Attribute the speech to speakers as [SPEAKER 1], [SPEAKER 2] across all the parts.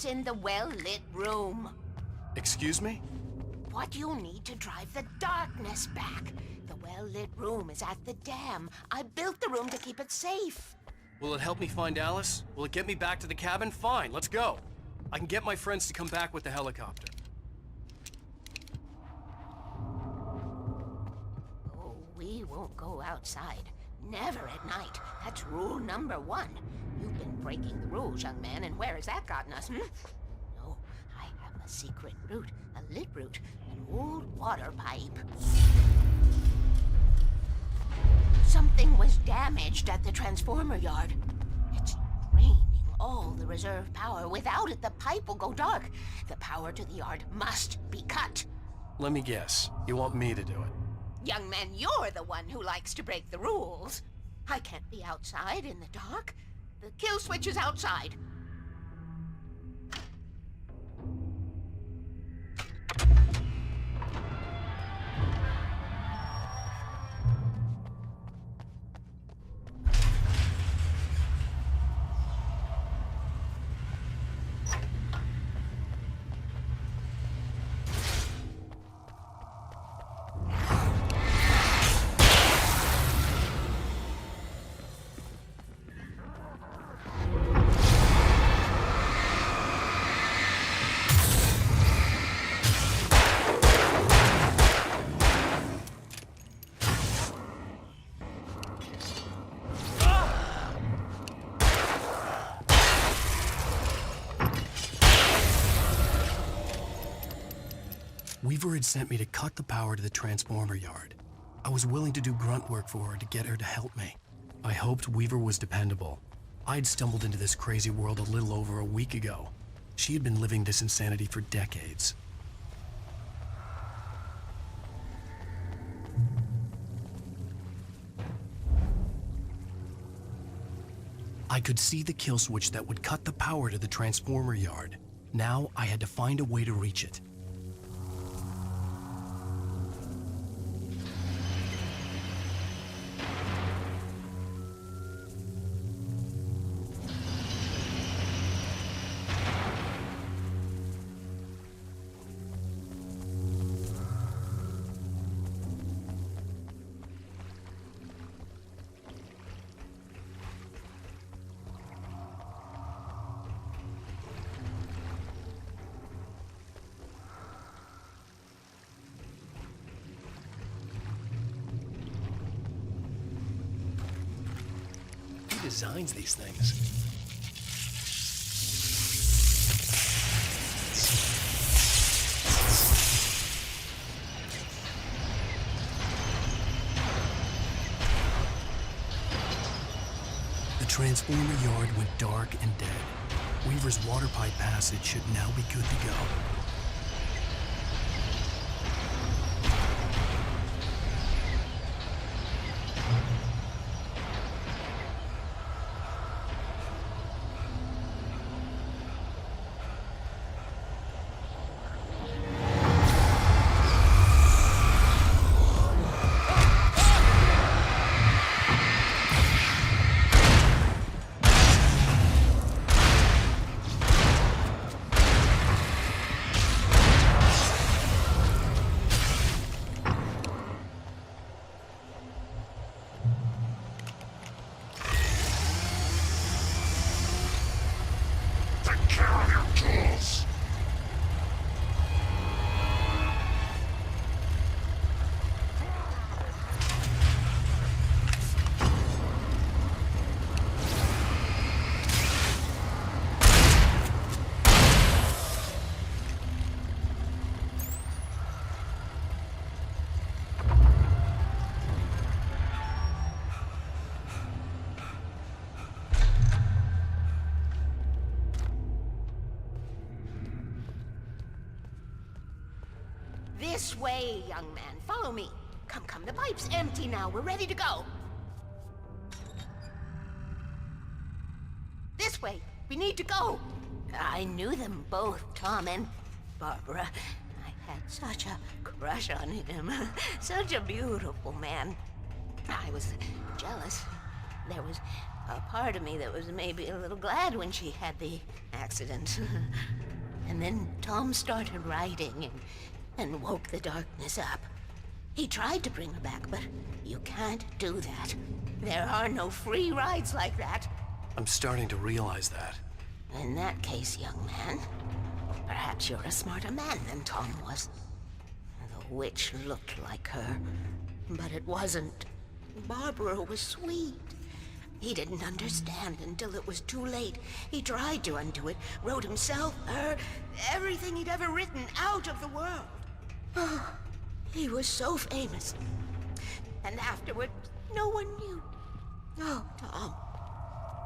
[SPEAKER 1] It's in the well-lit room.
[SPEAKER 2] Excuse me?
[SPEAKER 1] What you need to drive the darkness back. The well-lit room is at the dam. I built the room to keep it safe.
[SPEAKER 2] Will it help me find Alice? Will it get me back to the cabin? Fine, let's go. I can get my friends to come back with the helicopter.
[SPEAKER 1] Oh, we won't go outside. Never at night. That's rule number 1. You've been breaking the rules, young man, and where has that gotten us, No, I have a secret route, a lit route, an old water pipe. Something was damaged at the transformer yard. It's draining all the reserve power. Without it, the pipe will go dark. The power to the yard must be cut.
[SPEAKER 2] Let me guess. You want me to do it?
[SPEAKER 1] Young man, you're the one who likes to break the rules. I can't be outside in the dark. The kill switch is outside.
[SPEAKER 2] Weaver had sent me to cut the power to the transformer yard. I was willing to do grunt work for her to get her to help me. I hoped Weaver was dependable. I'd stumbled into this crazy world a little over a week ago. She had been living this insanity for decades. I could see the kill switch that would cut the power to the transformer yard. Now I had to find a way to reach it. Designs these things. The transformer yard went dark and dead. Weaver's water pipe passage should now be good to go.
[SPEAKER 1] This way, young man. Follow me. Come, the pipe's empty now. We're ready to go. This way. We need to go. I knew them both, Tom and Barbara. I had such a crush on him. Such a beautiful man. I was jealous. There was a part of me that was maybe a little glad when she had the accident. And then Tom started writing and woke the darkness up. He tried to bring her back, but you can't do that. There are no free rides like that.
[SPEAKER 2] I'm starting to realize that.
[SPEAKER 1] In that case, young man, perhaps you're a smarter man than Tom was. The witch looked like her, but it wasn't. Barbara was sweet. He didn't understand until it was too late. He tried to undo it, wrote himself, her, everything he'd ever written out of the world. Oh, he was so famous. And afterward, no one knew. Oh, Tom.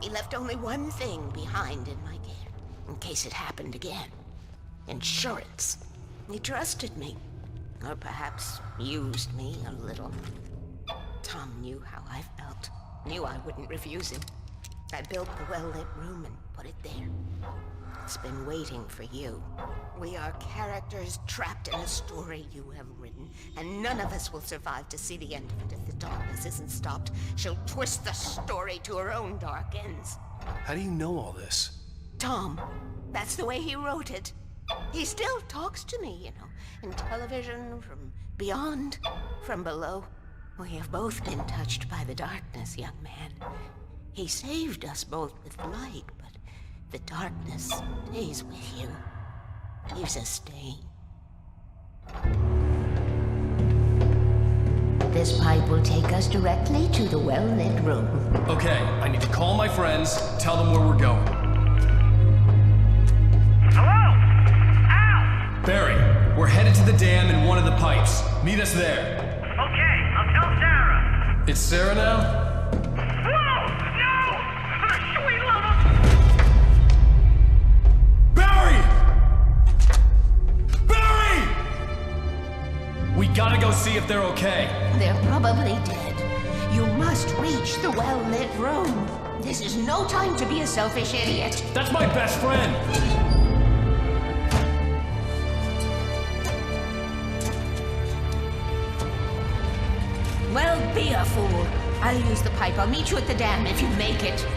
[SPEAKER 1] He left only one thing behind in my care, in case it happened again. Insurance. He trusted me. Or perhaps used me a little. Tom knew how I felt. Knew I wouldn't refuse him. I built the well-lit room and put it there. It's been waiting for you. We are characters trapped in a story you have written, and none of us will survive to see the end of it if the darkness isn't stopped. She'll twist the story to her own dark ends.
[SPEAKER 2] How do you know all this?
[SPEAKER 1] Tom, that's the way he wrote it. He still talks to me, you know, in television, from beyond, from below. We have both been touched by the darkness, young man. He saved us both with light, but the darkness stays with you. Leaves a stain. This pipe will take us directly to the well-lit room.
[SPEAKER 2] Okay, I need to call my friends, tell them where we're going.
[SPEAKER 3] Hello? Al!
[SPEAKER 2] Barry, we're headed to the dam in one of the pipes. Meet us there.
[SPEAKER 3] Okay, I'll tell Sarah.
[SPEAKER 2] It's Sarah now?
[SPEAKER 3] Whoa! No! Sweet love!
[SPEAKER 2] Barry! Barry! We gotta go see if they're okay.
[SPEAKER 1] They're probably dead. You must reach the well-lit room. This is no time to be a selfish idiot.
[SPEAKER 2] That's my best friend.
[SPEAKER 1] Well, be a fool. I'll use the pipe. I'll meet you at the dam if you make it.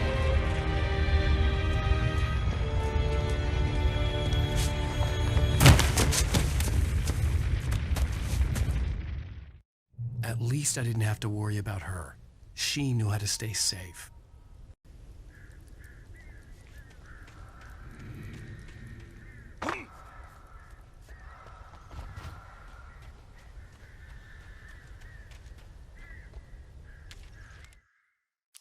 [SPEAKER 2] At least I didn't have to worry about her. She knew how to stay safe.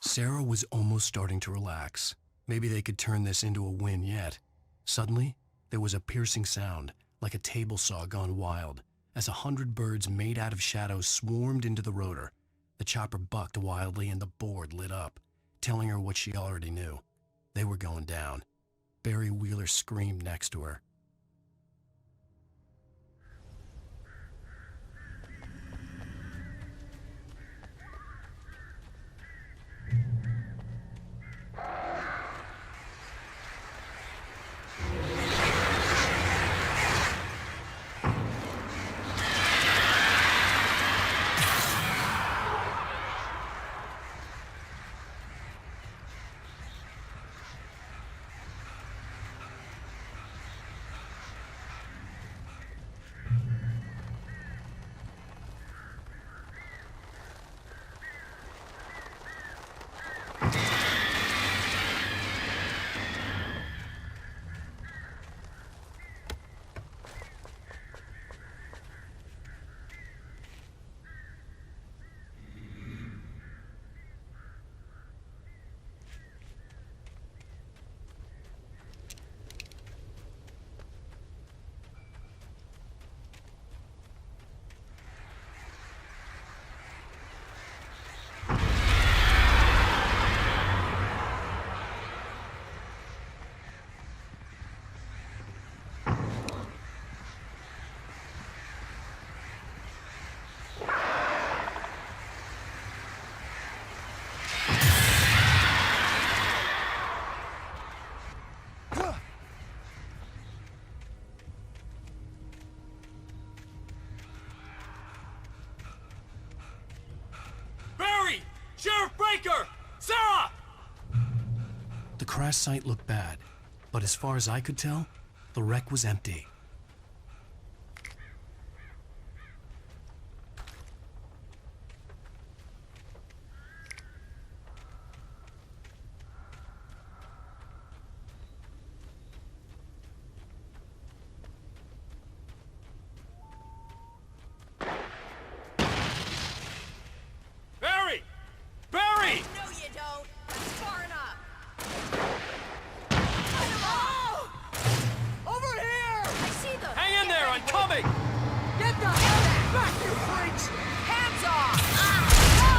[SPEAKER 2] Sarah was almost starting to relax. Maybe they could turn this into a win yet. Suddenly, there was a piercing sound, like a table saw gone wild, as 100 birds made out of shadows swarmed into the rotor. The chopper bucked wildly and the board lit up, telling her what she already knew. They were going down. Barry Wheeler screamed next to her.
[SPEAKER 4] Sheriff Breaker! Sarah!
[SPEAKER 2] crash site looked bad, but as far as I could tell, the wreck was empty.
[SPEAKER 4] Barry! Barry!
[SPEAKER 5] No, you don't. That's far enough.
[SPEAKER 4] Over here!
[SPEAKER 5] I see them.
[SPEAKER 4] Hang in there, I'm coming!
[SPEAKER 5] Get the hell back, you freaks! Hands off! No!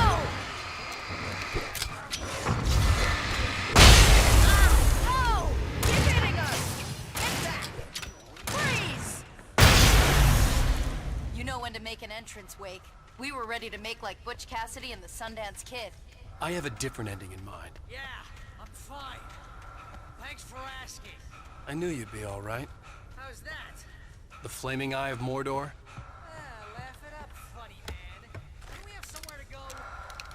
[SPEAKER 5] No! Keep hitting us! Get back! Freeze! You know when to make an entrance, Wake. We were ready to make like Butch Cassidy and the Sundance Kid.
[SPEAKER 2] I have a different ending in mind.
[SPEAKER 6] Yeah, I'm fine. Thanks for asking.
[SPEAKER 2] I knew you'd be all right.
[SPEAKER 6] How's that?
[SPEAKER 2] The flaming eye of Mordor?
[SPEAKER 6] Laugh it up, funny man. Don't we have somewhere to go?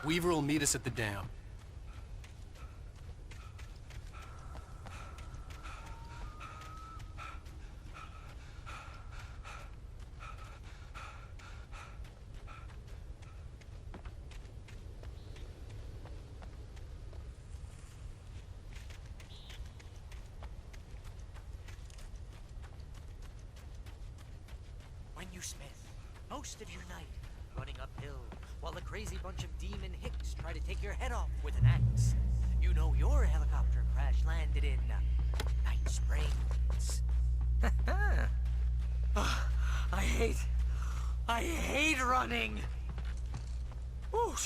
[SPEAKER 2] Weaver will meet us at the dam.
[SPEAKER 6] When you Smith, most of your night running uphill while a crazy bunch of demon hicks try to take your head off with an axe. You know your helicopter crash landed in Night Springs. I hate running. Oh,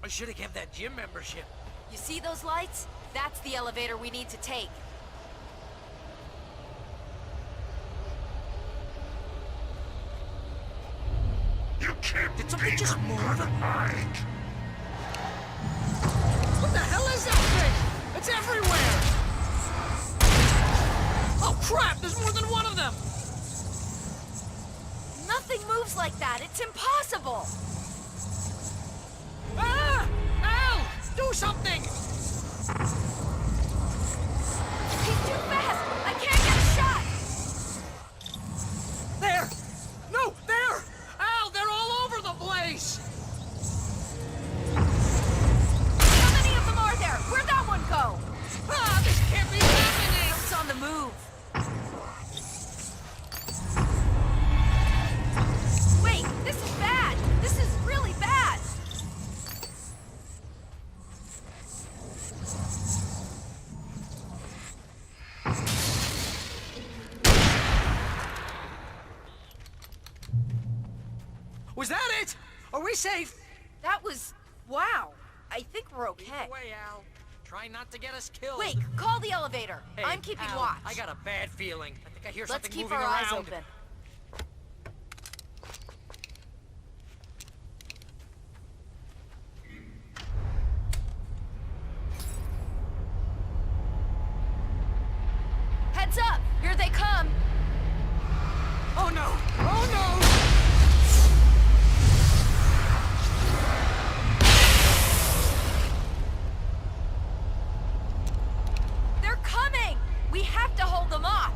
[SPEAKER 6] I should have kept that gym membership.
[SPEAKER 5] You see those lights? That's the elevator we need to take.
[SPEAKER 6] Did something just move?
[SPEAKER 4] What the hell is that thing? It's everywhere! Oh crap, there's more than one of them!
[SPEAKER 5] Nothing moves like that. It's impossible.
[SPEAKER 4] Ah! Al! Do something!
[SPEAKER 5] He's too fast. I can't get a shot.
[SPEAKER 4] There! No, there! Al, they're all over the place!
[SPEAKER 5] How many of them are there? Where'd that one go?
[SPEAKER 4] Ah, this can't be happening!
[SPEAKER 5] It's on the move. Wait, this is bad. This is really bad.
[SPEAKER 4] Was that it? Are we safe?
[SPEAKER 5] That was... wow. I think we're okay.
[SPEAKER 6] Way, Al. Try not to get us killed.
[SPEAKER 5] Wait, call the elevator.
[SPEAKER 6] Hey,
[SPEAKER 5] I'm keeping
[SPEAKER 6] Al,
[SPEAKER 5] watch.
[SPEAKER 6] I got a bad feeling. I think I hear
[SPEAKER 5] Let's
[SPEAKER 6] something
[SPEAKER 5] keep
[SPEAKER 6] moving
[SPEAKER 5] our eyes
[SPEAKER 6] around.
[SPEAKER 5] open. Heads up! Here they come!
[SPEAKER 4] Oh no! Oh no!
[SPEAKER 5] They're coming! We have to hold them off!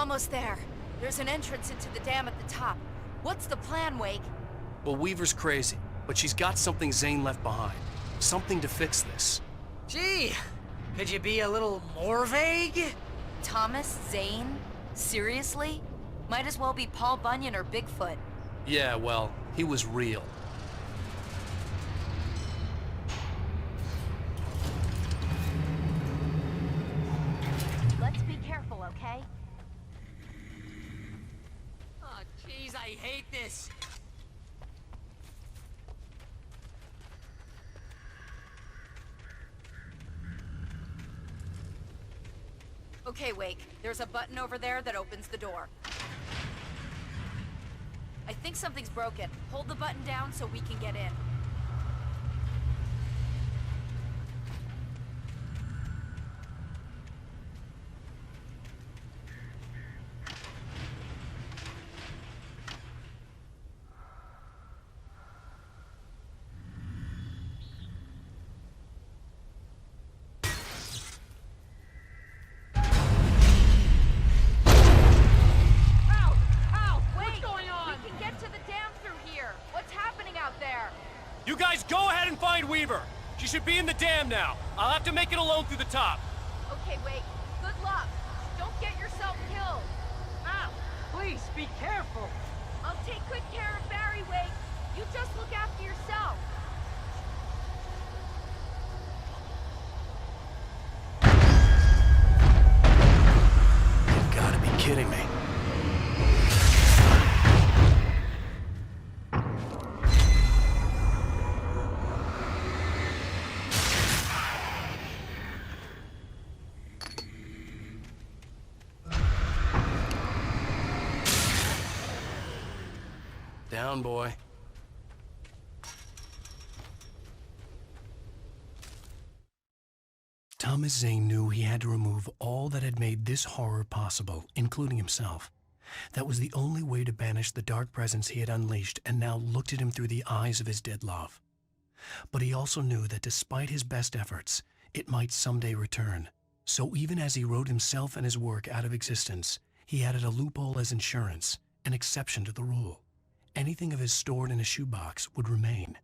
[SPEAKER 5] almost there. There's an entrance into the dam at the top. What's the plan, Wake?
[SPEAKER 2] Well, Weaver's crazy, but she's got something Zane left behind. Something to fix this.
[SPEAKER 6] Gee, could you be a little more vague?
[SPEAKER 5] Thomas Zane? Seriously? Might as well be Paul Bunyan or Bigfoot.
[SPEAKER 2] Yeah, well, he was real.
[SPEAKER 5] Let's be careful, okay?
[SPEAKER 6] Oh, jeez, I hate this.
[SPEAKER 5] Okay, Wake. There's a button over there that opens the door. I think something's broken. Hold the button down so we can get in.
[SPEAKER 4] You guys go ahead and find Weaver. She should be in the dam now. I'll have to make it alone through the top.
[SPEAKER 5] Okay, Wake. Good luck. Don't get yourself killed.
[SPEAKER 6] Ow! Please, be careful.
[SPEAKER 5] I'll take good care of Barry, Wake. You just look after yourself.
[SPEAKER 2] You gotta be kidding me. Down, boy. Thomas Zane knew he had to remove all that had made this horror possible, including himself. That was the only way to banish the dark presence he had unleashed and now looked at him through the eyes of his dead love. But he also knew that despite his best efforts, it might someday return. So even as he wrote himself and his work out of existence, he added a loophole as insurance, an exception to the rule. Anything of his stored in a shoebox would remain.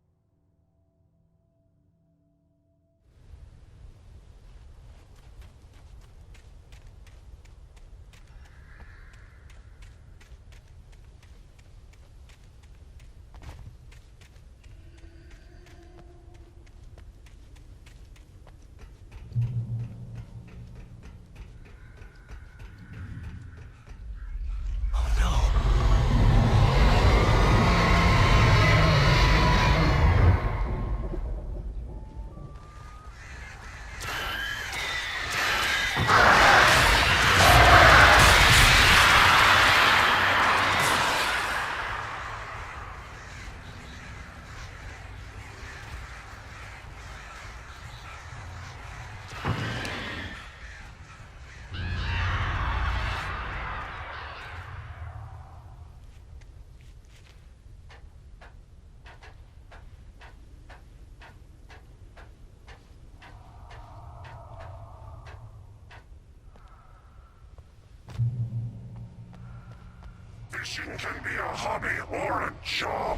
[SPEAKER 7] Fishing can be a hobby or a job.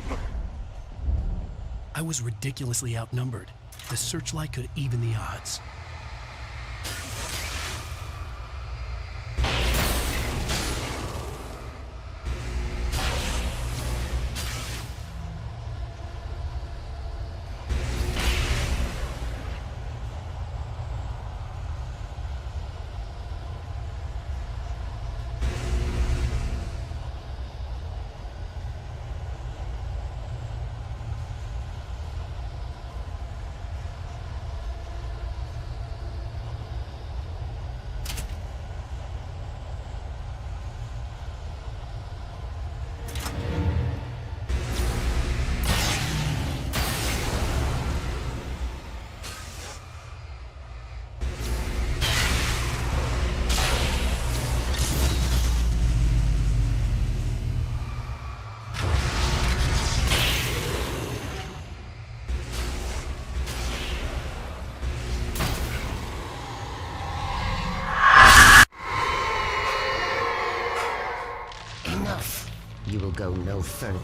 [SPEAKER 2] I was ridiculously outnumbered. The searchlight could even the odds.
[SPEAKER 1] go no further.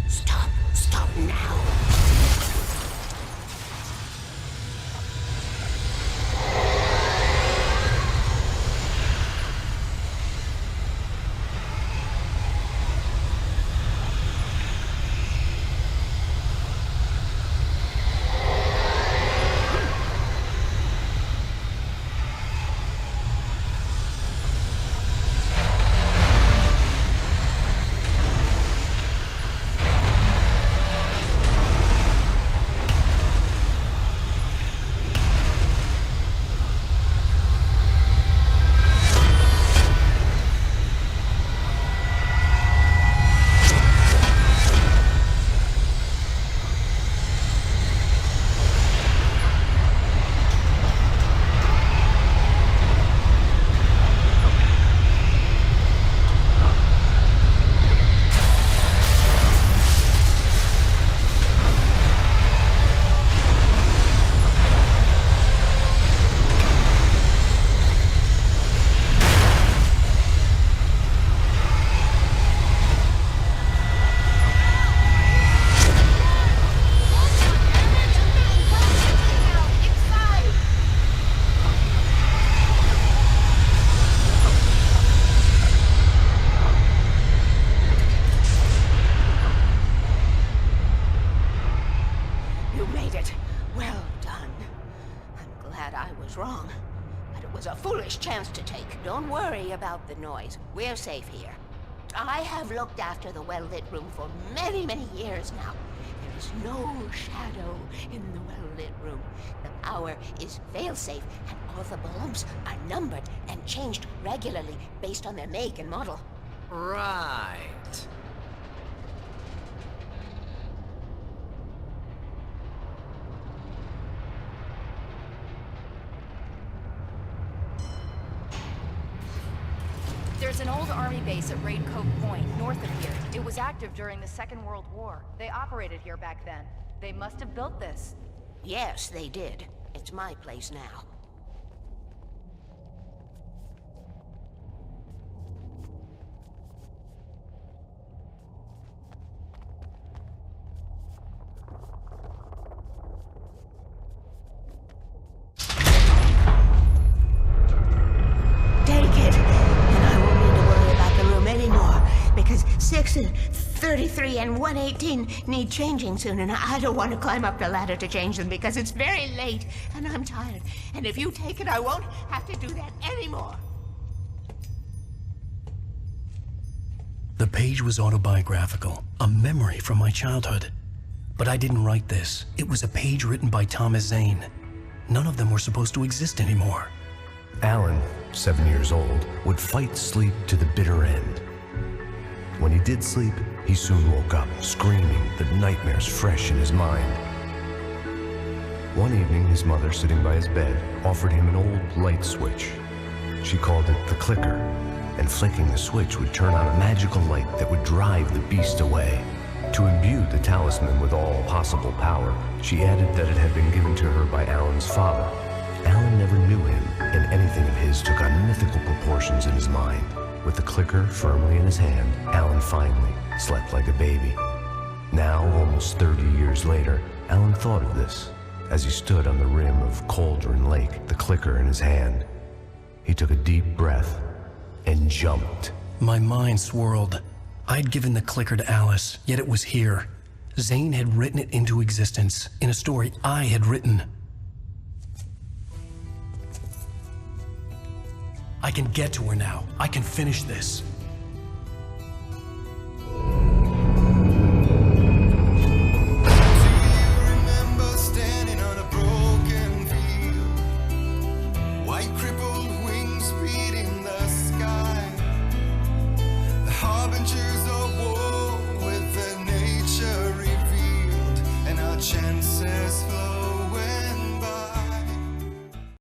[SPEAKER 1] Stop! Stop now! Wrong, but it was a foolish chance to take. Don't worry about the noise. We're safe here. I have looked after the well-lit room for many, many years now. There is no shadow in the well-lit room. The power is fail-safe, and all the bulbs are numbered and changed regularly based on their make and model.
[SPEAKER 6] Right.
[SPEAKER 5] There's an old army base at Raincoat Point, north of here. It was active during the Second World War. They operated here back then. They must have built this.
[SPEAKER 1] Yes, they did. It's my place now. Because 6 and 33 and 118 need changing soon, and I don't want to climb up the ladder to change them because it's very late and I'm tired. And if you take it, I won't have to do that anymore.
[SPEAKER 2] The page was autobiographical, a memory from my childhood. But I didn't write this. It was a page written by Thomas Zane. None of them were supposed to exist anymore.
[SPEAKER 8] Alan, 7 years old, would fight sleep to the bitter end. When he did sleep, he soon woke up, screaming, the nightmares fresh in his mind. One evening, his mother, sitting by his bed, offered him an old light switch. She called it the clicker, and flicking the switch would turn on a magical light that would drive the beast away. To imbue the talisman with all possible power, she added that it had been given to her by Alan's father. Alan never knew him, and anything of his took on mythical proportions in his mind. With the clicker firmly in his hand, Alan finally slept like a baby. Now, almost 30 years later, Alan thought of this as he stood on the rim of Cauldron Lake, the clicker in his hand. He took a deep breath and jumped.
[SPEAKER 2] My mind swirled. I'd given the clicker to Alice, yet it was here. Zane had written it into existence in a story I had written. I can get to her now. I can finish this.
[SPEAKER 9] Remember standing on a broken field, white crippled